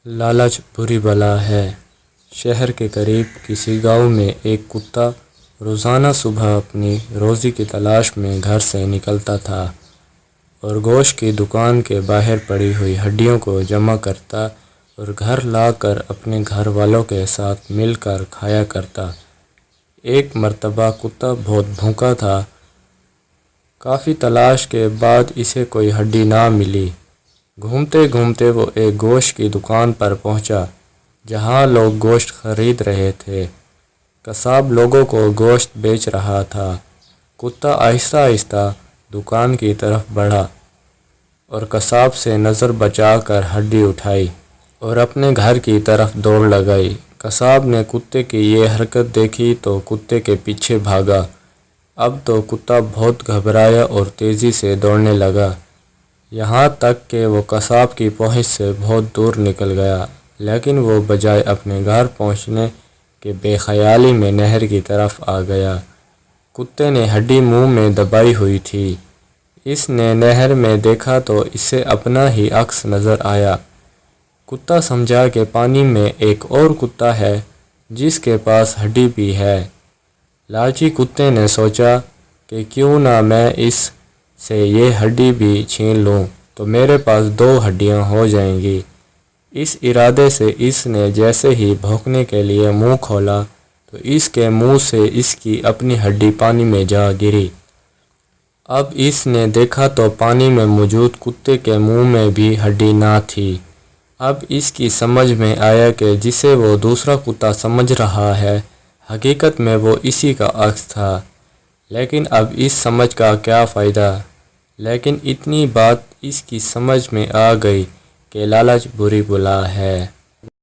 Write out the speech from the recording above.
لالچ بری بلا ہے۔ شہر کے قریب کسی گاؤں میں ایک کتا روزانہ صبح اپنی روزی کی تلاش میں گھر سے نکلتا تھا اور گوشت کی دکان کے باہر پڑی ہوئی ہڈیوں کو جمع کرتا اور گھر لا کر اپنے گھر والوں کے ساتھ مل کر کھایا کرتا۔ ایک مرتبہ کتا بہت بھوکا تھا۔ کافی تلاش کے بعد اسے کوئی ہڈی نہ ملی۔ گھومتے گھومتے وہ ایک گوشت کی دکان پر پہنچا جہاں لوگ گوشت خرید رہے تھے۔ قصاب لوگوں کو گوشت بیچ رہا تھا۔ کتا آہستہ آہستہ دکان کی طرف بڑھا اور قصاب سے نظر بچا کر ہڈی اٹھائی اور اپنے گھر کی طرف دوڑ لگائی۔ قصاب نے کتے کی یہ حرکت دیکھی تو کتے کے پیچھے بھاگا۔ اب تو کتا بہت گھبرایا اور تیزی سے دوڑنے لگا، یہاں تک کہ وہ قصاب کی پہنچ سے بہت دور نکل گیا، لیکن وہ بجائے اپنے گھر پہنچنے کے بے خیالی میں نہر کی طرف آ گیا۔ کتے نے ہڈی منہ میں دبائی ہوئی تھی۔ اس نے نہر میں دیکھا تو اسے اپنا ہی عکس نظر آیا۔ کتا سمجھا کہ پانی میں ایک اور کتا ہے جس کے پاس ہڈی بھی ہے۔ لالچی کتے نے سوچا کہ کیوں نہ میں اس سے یہ ہڈی بھی چھین لوں تو میرے پاس 2 ہڈیاں ہو جائیں گی۔ اس ارادے سے اس نے جیسے ہی بھونکنے کے لیے منہ کھولا تو اس کے منہ سے اس کی اپنی ہڈی پانی میں جا گری۔ اب اس نے دیکھا تو پانی میں موجود کتے کے منہ میں بھی ہڈی نہ تھی۔ اب اس کی سمجھ میں آیا کہ جسے وہ دوسرا کتا سمجھ رہا ہے حقیقت میں وہ اسی کا عکس تھا، لیکن اب اس سمجھ کا کیا فائدہ؟ لیکن اتنی بات اس کی سمجھ میں آ گئی کہ لالچ بری بلا ہے۔